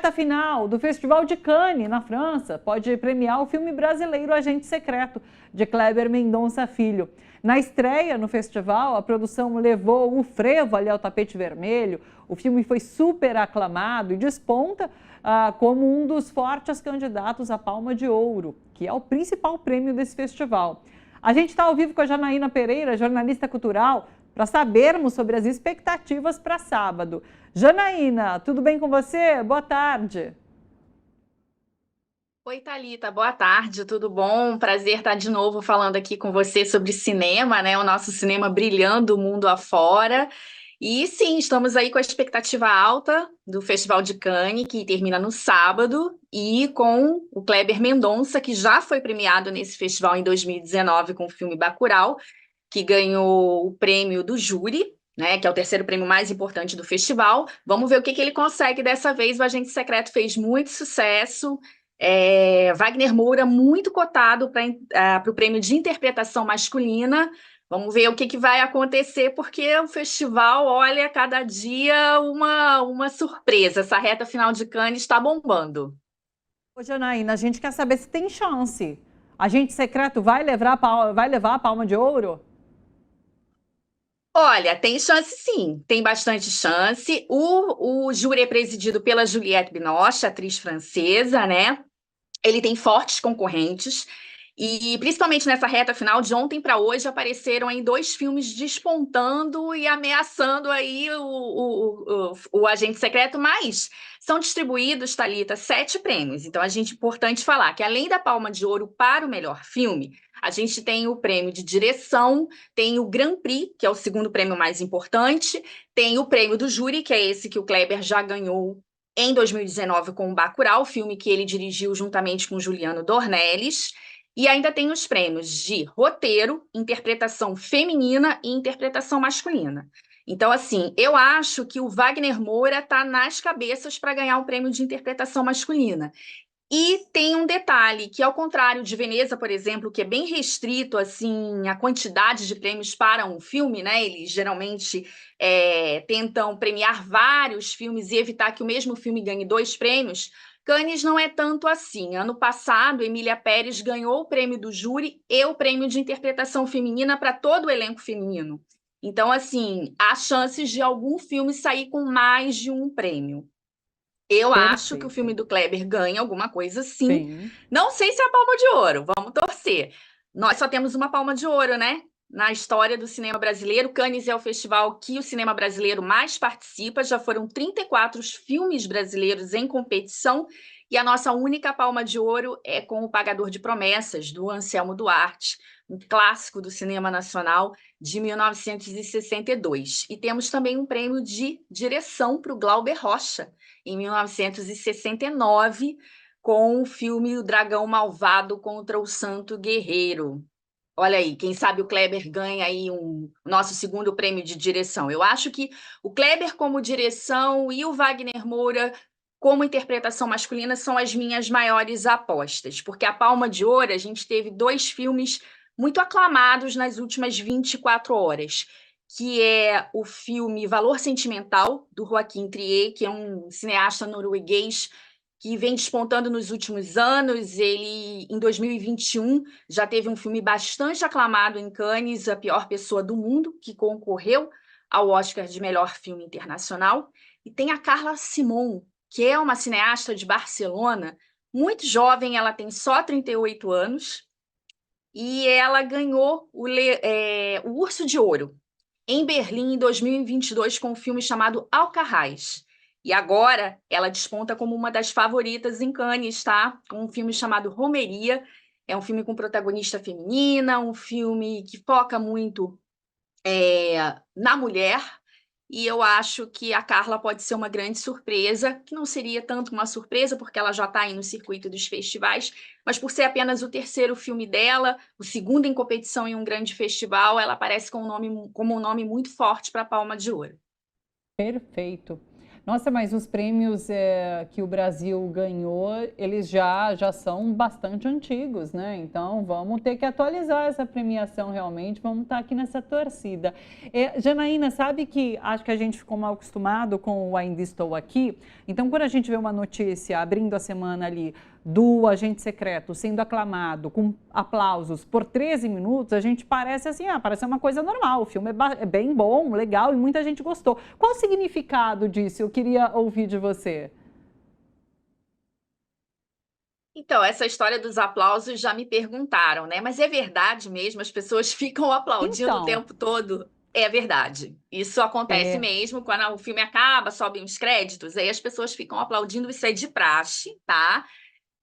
reta final do Festival de Cannes, na França, pode premiar o filme brasileiro Agente Secreto, de Kleber Mendonça Filho. Na estreia no festival, a produção levou o frevo ali ao tapete vermelho. O filme foi super aclamado e desponta como um dos fortes candidatos à Palma de Ouro, que é o principal prêmio desse festival. A gente está ao vivo com a Janaína Pereira, jornalista cultural, para sabermos sobre as expectativas para sábado. Janaína, tudo bem com você? Boa tarde. Oi, Thalita, boa tarde, tudo bom? Prazer estar de novo falando aqui com você sobre cinema, né? O nosso cinema brilhando o mundo afora. E sim, estamos aí com a expectativa alta do Festival de Cannes, que termina no sábado, e com o Kleber Mendonça, que já foi premiado nesse festival em 2019 com o filme Bacurau, que ganhou o prêmio do júri, né, que é o terceiro prêmio mais importante do festival. Vamos ver o que ele consegue dessa vez. O Agente Secreto fez muito sucesso. Wagner Moura, muito cotado para o prêmio de interpretação masculina. Vamos ver o que vai acontecer, porque o festival, olha, cada dia uma surpresa. Essa reta final de Cannes está bombando. Ô, Janaína, a gente quer saber se tem chance. Agente Secreto vai levar a Palma de Ouro? Olha, tem chance sim, tem bastante chance. O júri é presidido pela Juliette Binoche, atriz francesa, né? Ele tem fortes concorrentes. E principalmente nessa reta final, de ontem para hoje, apareceram aí dois filmes despontando e ameaçando aí o Agente Secreto, mas são distribuídos, Thalita, 7 prêmios. Então, a gente importante falar que além da Palma de Ouro para o melhor filme, a gente tem o prêmio de direção, tem o Grand Prix, que é o segundo prêmio mais importante, tem o prêmio do júri, que é esse que o Kleber já ganhou em 2019 com o Bacurau, filme que ele dirigiu juntamente com Juliano Dornelles. E ainda tem os prêmios de roteiro, interpretação feminina e interpretação masculina. Então, assim, eu acho que o Wagner Moura está nas cabeças para ganhar o prêmio de interpretação masculina. E tem um detalhe, que ao contrário de Veneza, por exemplo, que é bem restrito assim a quantidade de prêmios para um filme, né? Eles geralmente tentam premiar vários filmes e evitar que o mesmo filme ganhe 2 prêmios. Cannes não é tanto assim. Ano passado, Emília Pérez ganhou o prêmio do júri e o prêmio de interpretação feminina para todo o elenco feminino. Então, assim, há chances de algum filme sair com mais de um prêmio. Eu acho que o Perfeito. filme do Kleber ganha alguma coisa, sim. Sim. Não sei se é a Palma de Ouro, vamos torcer. Nós só temos uma Palma de Ouro, né? Na história do cinema brasileiro, Cannes é o festival que o cinema brasileiro mais participa. Já foram 34 filmes brasileiros em competição. E a nossa única Palma de Ouro é com O Pagador de Promessas, do Anselmo Duarte, um clássico do cinema nacional de 1962. E temos também um prêmio de direção para o Glauber Rocha, em 1969, com o filme O Dragão Malvado contra o Santo Guerreiro. Olha aí, quem sabe o Kleber ganha aí nosso segundo prêmio de direção. Eu acho que o Kleber como direção e o Wagner Moura como interpretação masculina são as minhas maiores apostas, porque a Palma de Ouro, a gente teve 2 filmes muito aclamados nas últimas 24 horas, que é o filme Valor Sentimental, do Joaquim Trier, que é um cineasta norueguês que vem despontando nos últimos anos. Ele, em 2021, já teve um filme bastante aclamado em Cannes, A Pior Pessoa do Mundo, que concorreu ao Oscar de melhor filme internacional. E tem a Carla Simon, que é uma cineasta de Barcelona, muito jovem, ela tem só 38 anos, e ela ganhou o Urso de Ouro em Berlim em 2022 com um filme chamado Alcarrás. E agora ela desponta como uma das favoritas em Cannes, tá? Com um filme chamado Romeria. É um filme com protagonista feminina, um filme que foca muito na mulher. E eu acho que a Carla pode ser uma grande surpresa, que não seria tanto uma surpresa, porque ela já está aí no circuito dos festivais, mas por ser apenas o terceiro filme dela, o segundo em competição em um grande festival, ela aparece com como um nome muito forte para a Palma de Ouro. Perfeito. Nossa, mas os prêmios que o Brasil ganhou, eles já são bastante antigos, né? Então vamos ter que atualizar essa premiação realmente, vamos estar aqui nessa torcida. Janaína, sabe que acho que a gente ficou mal acostumado com o Ainda Estou Aqui, então quando a gente vê uma notícia abrindo a semana ali do agente secreto sendo aclamado com aplausos por 13 minutos, a gente parece assim, parece uma coisa normal, o filme é bem bom, legal e muita gente gostou. Qual o significado disso? Eu queria ouvir de você. Então, essa história dos aplausos já me perguntaram, né? Mas é verdade mesmo? As pessoas ficam aplaudindo o Então, tempo todo? É verdade. Isso acontece é, mesmo quando o filme acaba, sobem os créditos, aí as pessoas ficam aplaudindo, isso é de praxe, tá?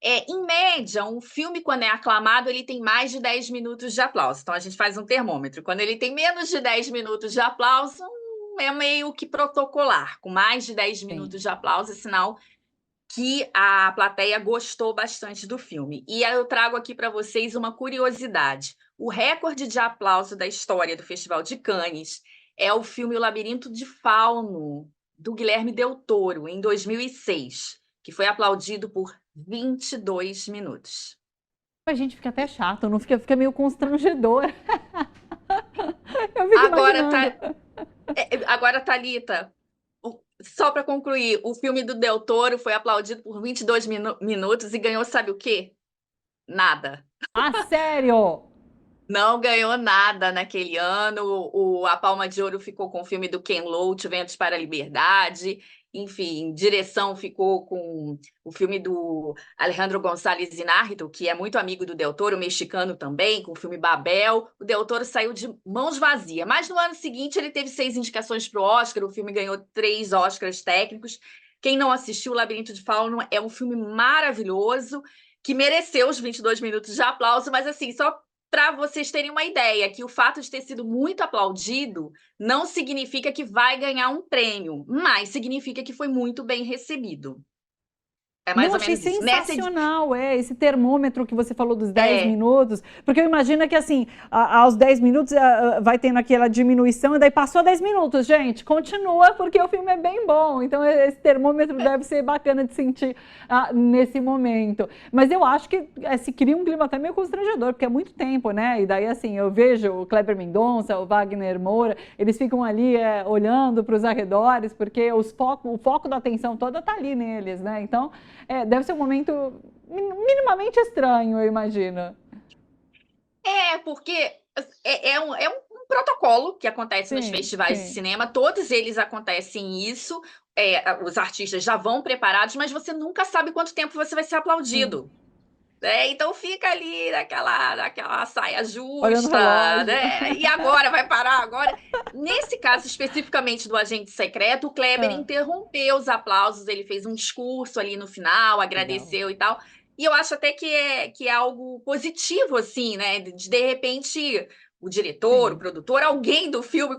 Em média, um filme, quando é aclamado, ele tem mais de 10 minutos de aplauso. Então, a gente faz um termômetro. Quando ele tem menos de 10 minutos de aplauso, é meio que protocolar. Com mais de 10 sim. minutos de aplauso, é sinal que a plateia gostou bastante do filme. E aí eu trago aqui para vocês uma curiosidade. O recorde de aplauso da história do Festival de Cannes é o filme O Labirinto de Fauno, do Guilherme Del Toro, em 2006, que foi aplaudido por 22 minutos. A gente fica até chato, não fica, fica meio constrangedor. Eu fico Agora, imaginando. agora Thalita, só para concluir, o filme do Del Toro foi aplaudido por 22 minutos e ganhou, sabe o quê? Nada. Ah, sério? Não ganhou nada naquele ano. A Palma de Ouro ficou com o filme do Ken Loach, Ventos para a Liberdade. Enfim, direção ficou com o filme do Alejandro González Iñárritu, que é muito amigo do Del Toro, mexicano também, com o filme Babel. O Del Toro saiu de mãos vazias. Mas no ano seguinte ele teve 6 indicações para o Oscar. O filme ganhou 3 Oscars técnicos. Quem não assistiu O Labirinto de Fauno é um filme maravilhoso que mereceu os 22 minutos de aplauso, mas assim, só para vocês terem uma ideia, que o fato de ter sido muito aplaudido não significa que vai ganhar um prêmio, mas significa que foi muito bem recebido. É Não, mais ou achei menos isso. sensacional, esse termômetro que você falou dos 10 É, minutos, porque eu imagino que assim, aos 10 minutos vai tendo aquela diminuição, e daí passou 10 minutos, gente, continua, porque o filme é bem bom, então esse termômetro deve ser bacana de sentir nesse momento. Mas eu acho que se cria um clima até meio constrangedor, porque é muito tempo, né? E daí assim, eu vejo o Kleber Mendonça, o Wagner Moura, eles ficam ali olhando para os arredores, porque o foco da atenção toda tá ali neles, né? Então, deve ser um momento minimamente estranho, eu imagino. porque é um protocolo que acontece nos Sim, festivais de sim. cinema, todos eles acontecem isso, os artistas já vão preparados, mas você nunca sabe quanto tempo você vai ser Sim. aplaudido. Então fica ali naquela saia Olhando o justa, relógio. né? E agora vai parar agora. Nesse caso especificamente do agente secreto, o Kleber Ah, interrompeu os aplausos, ele fez um discurso ali no final, legal. agradeceu e tal. E eu acho até que é algo positivo, assim, né? De repente, o diretor, o Sim, produtor, alguém do filme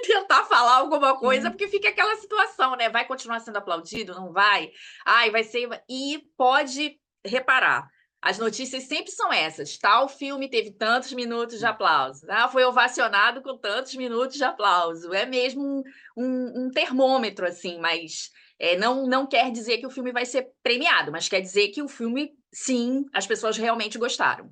tentar falar alguma coisa, sim. porque fica aquela situação, né? Vai continuar sendo aplaudido? Não vai? Ai, vai ser. E pode reparar. As notícias sempre são essas. Tal filme teve tantos minutos de aplauso. Foi ovacionado com tantos minutos de aplauso. É mesmo um termômetro, assim, mas não quer dizer que o filme vai ser premiado, mas quer dizer que o filme, sim, as pessoas realmente gostaram.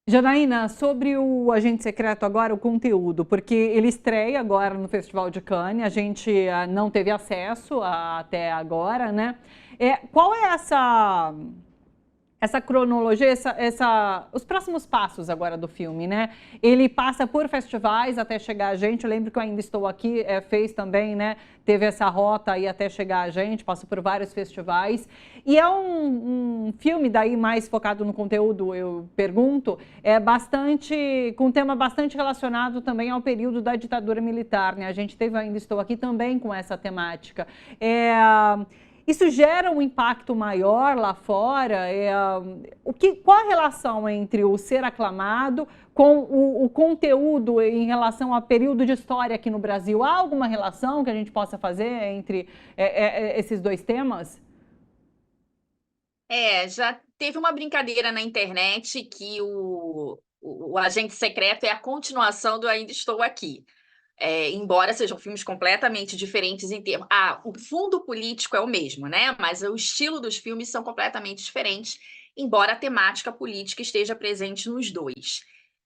Janaína, sobre o Agente Secreto agora, o conteúdo, porque ele estreia agora no Festival de Cannes, a gente não teve acesso até agora, né? Qual é essa cronologia, os próximos passos agora do filme, né? Ele passa por festivais até chegar a gente. Eu lembro que eu Ainda Estou Aqui, fez também, né? Teve essa rota aí até chegar a gente, passou por vários festivais. E é um filme daí mais focado no conteúdo, eu pergunto, com um tema bastante relacionado também ao período da ditadura militar, né? A gente teve Ainda Estou Aqui também com essa temática. Isso gera um impacto maior lá fora? Qual a relação entre o ser aclamado com o conteúdo em relação ao período de história aqui no Brasil? Há alguma relação que a gente possa fazer entre esses dois temas? Já teve uma brincadeira na internet que o agente secreto é a continuação do Ainda Estou Aqui. embora sejam filmes completamente diferentes em termos... o fundo político é o mesmo, né? Mas o estilo dos filmes são completamente diferentes, embora a temática política esteja presente nos dois.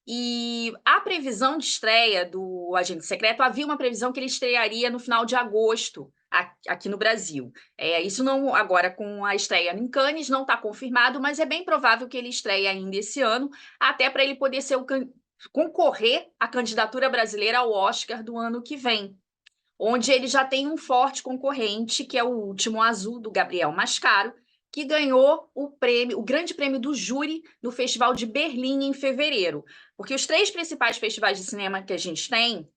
E a previsão de estreia do Agente Secreto, havia uma previsão que ele estrearia no final de agosto, aqui no Brasil. Isso não, agora com a estreia em Cannes, não está confirmado, mas é bem provável que ele estreie ainda esse ano, até para ele poder ser concorrer à candidatura brasileira ao Oscar do ano que vem, onde ele já tem um forte concorrente, que é O Último Azul, do Gabriel Mascaro, que ganhou o grande prêmio do júri no Festival de Berlim em fevereiro. Porque os 3 principais festivais de cinema que a gente tem,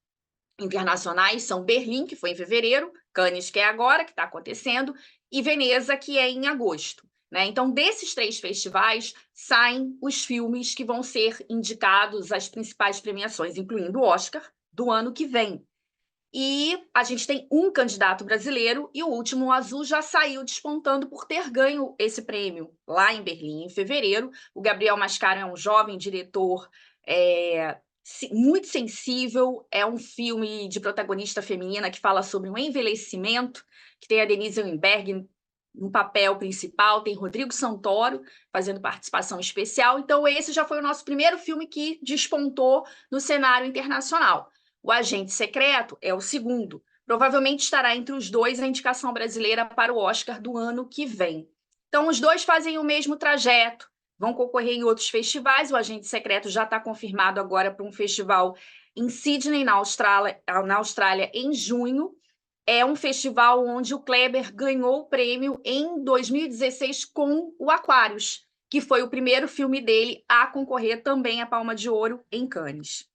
internacionais, são Berlim, que foi em fevereiro, Cannes, que é agora, que está acontecendo, e Veneza, que é em agosto. Né? Então, desses 3 festivais, saem os filmes que vão ser indicados às principais premiações, incluindo o Oscar, do ano que vem. E a gente tem um candidato brasileiro, e O Último Azul já saiu despontando por ter ganho esse prêmio lá em Berlim, em fevereiro. O Gabriel Mascaro é um jovem diretor muito sensível, é um filme de protagonista feminina que fala sobre um envelhecimento, que tem a Denise Weinberg no papel principal, tem Rodrigo Santoro fazendo participação especial. Então, esse já foi o nosso primeiro filme que despontou no cenário internacional. O Agente Secreto é o segundo. Provavelmente estará entre os 2 a indicação brasileira para o Oscar do ano que vem. Então, os 2 fazem o mesmo trajeto, vão concorrer em outros festivais. O Agente Secreto já está confirmado agora para um festival em Sydney, na Austrália, em junho. É um festival onde o Kleber ganhou o prêmio em 2016 com o Aquários, que foi o primeiro filme dele a concorrer também à Palma de Ouro em Cannes.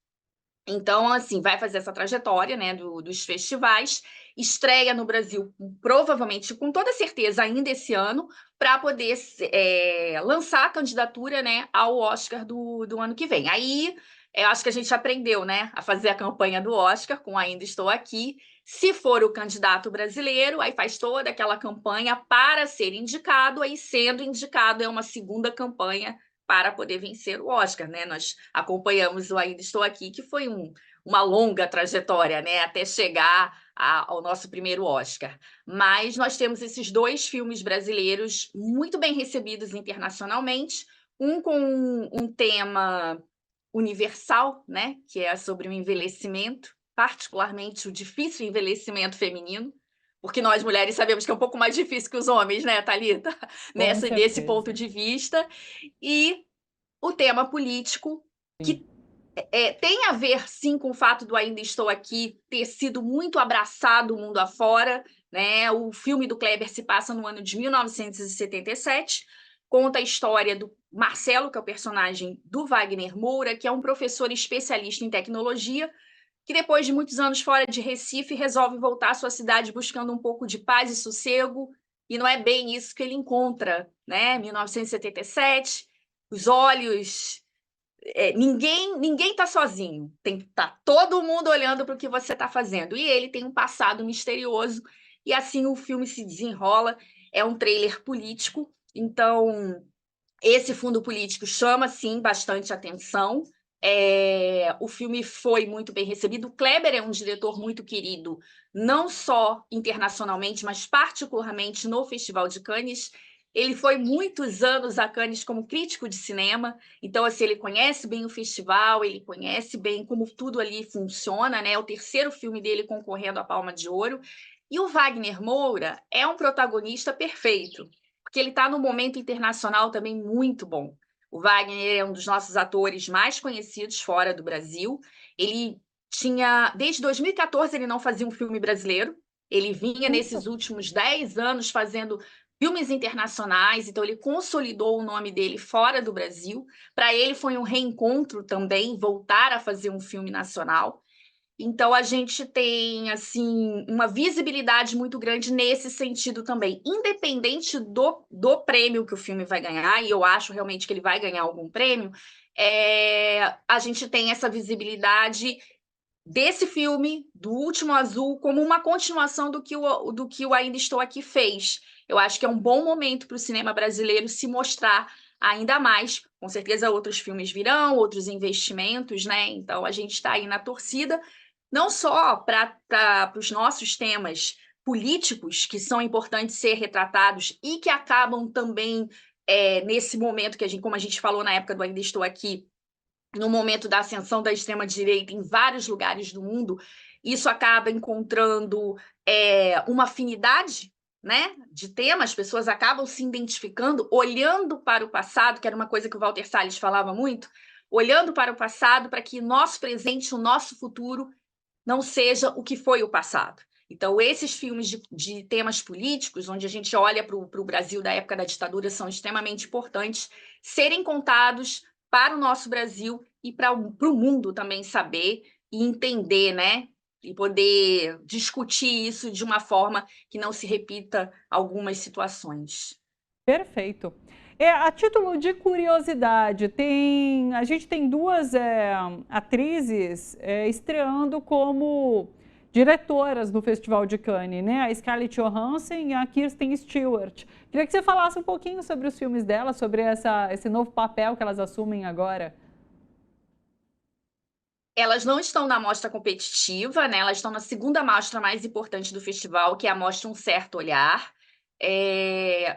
Então, assim, vai fazer essa trajetória, né, dos festivais, estreia no Brasil, provavelmente, com toda certeza, ainda esse ano, para poder lançar a candidatura, né, ao Oscar do ano que vem. Aí, eu acho que a gente aprendeu, né, a fazer a campanha do Oscar com Ainda Estou Aqui. Se for o candidato brasileiro, aí faz toda aquela campanha para ser indicado, aí sendo indicado é uma segunda campanha para poder vencer o Oscar, né? Nós acompanhamos o Ainda Estou Aqui, que foi uma longa trajetória, né? Até chegar ao nosso primeiro Oscar. Mas nós temos esses 2 filmes brasileiros muito bem recebidos internacionalmente, um com um tema universal, né? Que é sobre o envelhecimento, particularmente o difícil envelhecimento feminino, porque nós mulheres sabemos que é um pouco mais difícil que os homens, né, Thalita? Nesse ponto de vista. E o tema político, que tem a ver, sim, com o fato do Ainda Estou Aqui ter sido muito abraçado o mundo afora, né? O filme do Kleber se passa no ano de 1977, conta a história do Marcelo, que é o personagem do Wagner Moura, que é um professor especialista em tecnologia, que depois de muitos anos fora de Recife, resolve voltar à sua cidade buscando um pouco de paz e sossego, e não é bem isso que ele encontra, né? 1977, os olhos... ninguém está sozinho, tem que estar todo mundo olhando para o que você está fazendo, e ele tem um passado misterioso, e assim o filme se desenrola. É um trailer político, então esse fundo político chama, sim, bastante atenção. O filme foi muito bem recebido. O Kleber é um diretor muito querido, não só internacionalmente, mas particularmente no Festival de Cannes. Ele foi muitos anos a Cannes como crítico de cinema, então assim, ele conhece bem o festival, ele conhece bem como tudo ali funciona, né? É o 3º filme dele concorrendo à Palma de Ouro. E o Wagner Moura é um protagonista perfeito, porque ele está num momento internacional também muito bom. O Wagner é um dos nossos atores mais conhecidos fora do Brasil. Ele tinha, desde 2014, ele não fazia um filme brasileiro. Ele vinha nesses últimos 10 anos fazendo filmes internacionais, então ele consolidou o nome dele fora do Brasil. Para ele foi um reencontro também, voltar a fazer um filme nacional. Então, a gente tem, assim, uma visibilidade muito grande nesse sentido também. Independente do prêmio que o filme vai ganhar, e eu acho realmente que ele vai ganhar algum prêmio, a gente tem essa visibilidade desse filme, do Último Azul, como uma continuação do que o Ainda Estou Aqui fez. Eu acho que é um bom momento para o cinema brasileiro se mostrar ainda mais. Com certeza outros filmes virão, outros investimentos, né? Então, a gente está aí na torcida. não só para os nossos temas políticos, que são importantes ser retratados e que acabam também nesse momento que como a gente falou na época do Ainda Estou Aqui, no momento da ascensão da extrema-direita em vários lugares do mundo, isso acaba encontrando uma afinidade, né, de temas, as pessoas acabam se identificando, olhando para o passado, que era uma coisa que o Walter Salles falava muito, olhando para o passado para que nosso presente, o nosso futuro, não seja o que foi o passado. Então, esses filmes de temas políticos, onde a gente olha para o Brasil da época da ditadura, são extremamente importantes serem contados para o nosso Brasil e para o mundo também saber e entender, né? E poder discutir isso de uma forma que não se repita algumas situações. Perfeito. A título de curiosidade, a gente tem duas atrizes estreando como diretoras no Festival de Cannes, né? A Scarlett Johansson e a Kristen Stewart. Queria que você falasse um pouquinho sobre os filmes delas, sobre esse novo papel que elas assumem agora. Elas não estão na mostra competitiva, né? Elas estão na segunda mostra mais importante do festival, que é a mostra Um Certo Olhar.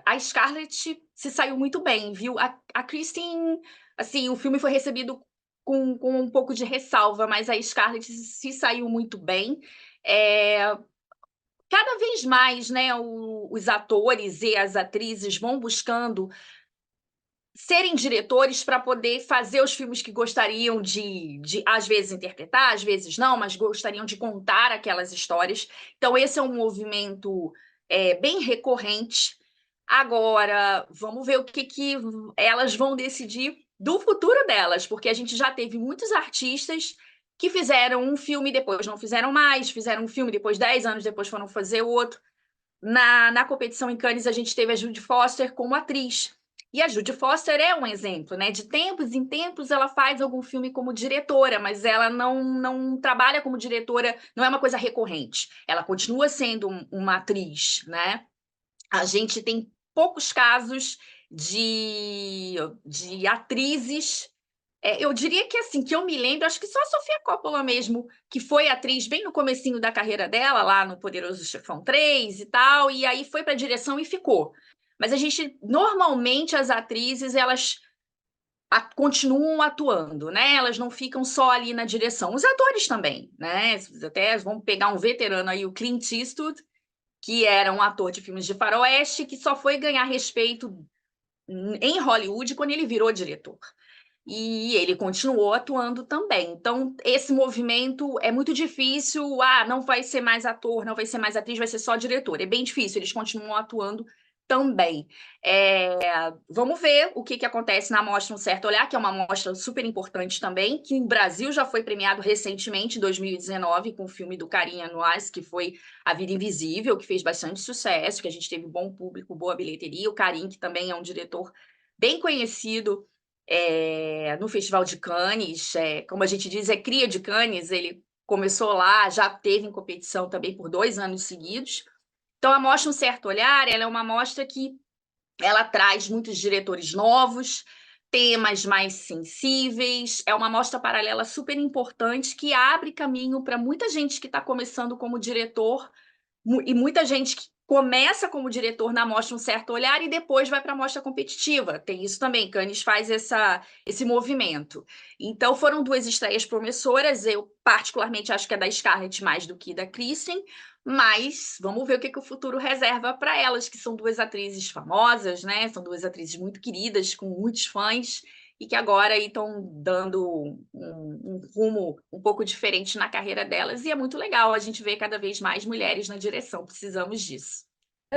A Scarlett se saiu muito bem, viu? A Kristen, assim, o filme foi recebido com um pouco de ressalva, mas a Scarlett se saiu muito bem. Cada vez mais, né, os atores e as atrizes vão buscando serem diretores para poder fazer os filmes que gostariam de, às vezes, interpretar, às vezes não, mas gostariam de contar aquelas histórias. Então, esse é um movimento bem recorrente. Agora, vamos ver o que elas vão decidir do futuro delas, porque a gente já teve muitos artistas que fizeram um filme e depois não fizeram mais, fizeram um filme depois, 10 anos depois foram fazer outro. Na competição em Cannes, a gente teve a Judy Foster como atriz. E a Judy Foster é um exemplo, né? De tempos em tempos ela faz algum filme como diretora, mas ela não trabalha como diretora, não é uma coisa recorrente. Ela continua sendo uma atriz, né? A gente tem poucos casos de atrizes. Eu diria que, assim, que eu me lembro, acho que só a Sofia Coppola mesmo, que foi atriz bem no comecinho da carreira dela, lá no Poderoso Chefão 3 e tal, e aí foi para a direção e ficou. Mas a gente, normalmente, as atrizes, elas continuam atuando, né? Elas não ficam só ali na direção. Os atores também, né? Até vamos pegar um veterano aí, o Clint Eastwood, que era um ator de filmes de faroeste, que só foi ganhar respeito em Hollywood quando ele virou diretor. E ele continuou atuando também. Então, esse movimento é muito difícil. Não vai ser mais ator, não vai ser mais atriz, vai ser só diretor. É bem difícil, eles continuam atuando também. Vamos ver o que acontece na Mostra Um Certo Olhar, que é uma mostra super importante também, que no Brasil já foi premiado recentemente, em 2019, com o filme do Carinha Noais, que foi A Vida Invisível, que fez bastante sucesso, que a gente teve bom público, boa bilheteria. O Carim, que também é um diretor bem conhecido no Festival de Cannes, como a gente diz, cria de Cannes. Ele começou lá, já teve em competição também por 2 anos seguidos. Então, a Mostra Um Certo Olhar, ela é uma mostra que ela traz muitos diretores novos, temas mais sensíveis, é uma mostra paralela super importante que abre caminho para muita gente que está começando como diretor e muita gente que começa como diretor na mostra Um Certo Olhar e depois vai para a mostra competitiva. Tem isso também, Cannes faz esse movimento. Então, foram 2 estreias promissoras. Eu, particularmente, acho que é da Scarlett mais do que da Kristen, mas vamos ver o que o futuro reserva para elas, que são 2 atrizes famosas, né? São 2 atrizes muito queridas, com muitos fãs, e que agora estão dando um rumo um pouco diferente na carreira delas, e é muito legal a gente ver cada vez mais mulheres na direção, precisamos disso.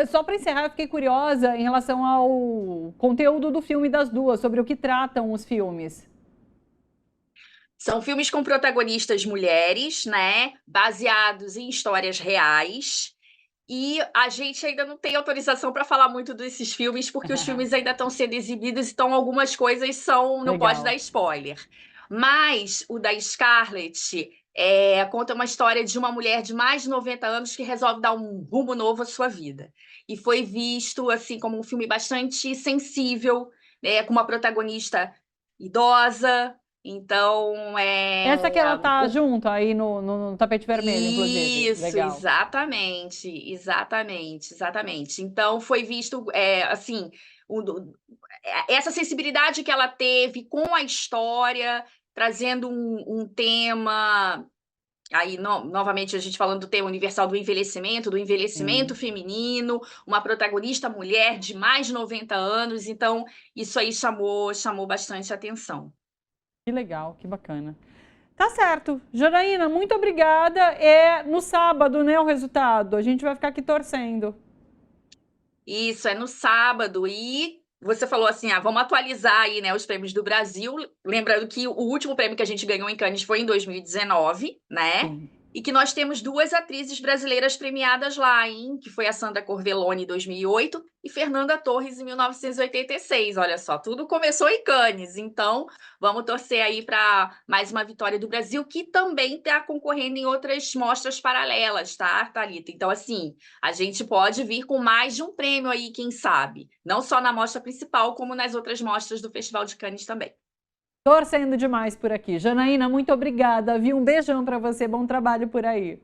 Só para encerrar, eu fiquei curiosa em relação ao conteúdo do filme das duas, sobre o que tratam os filmes. São filmes com protagonistas mulheres, né, baseados em histórias reais. E a gente ainda não tem autorização para falar muito desses filmes, porque os filmes ainda estão sendo exibidos, então algumas coisas não pode dar spoiler. Mas o da Scarlett conta uma história de uma mulher de mais de 90 anos que resolve dar um rumo novo à sua vida. E foi visto assim como um filme bastante sensível, né, com uma protagonista idosa, Então, Essa que ela tá junto aí no tapete vermelho, inclusive. Isso, Legal. exatamente, exatamente, exatamente. Então, foi visto, assim, essa sensibilidade que ela teve com a história, trazendo um tema. Aí, novamente, a gente falando do tema universal do envelhecimento feminino, uma protagonista mulher de mais de 90 anos, então isso aí chamou bastante atenção. Que legal, que bacana. Tá certo. Janaína, muito obrigada. É no sábado, né, o resultado. A gente vai ficar aqui torcendo. Isso, é no sábado, e você falou assim, vamos atualizar aí, né, os prêmios do Brasil, lembrando que o último prêmio que a gente ganhou em Cannes foi em 2019, né? Sim. E que nós temos duas atrizes brasileiras premiadas lá, hein? Que foi a Sandra Corvelloni em 2008 e Fernanda Torres em 1986. Olha só, tudo começou em Cannes. Então, vamos torcer aí para mais uma vitória do Brasil, que também está concorrendo em outras mostras paralelas, tá, Thalita? Então, assim, a gente pode vir com mais de um prêmio aí, quem sabe? Não só na mostra principal, como nas outras mostras do Festival de Cannes também. Torcendo demais por aqui. Janaína, muito obrigada, viu? Um beijão para você, bom trabalho por aí.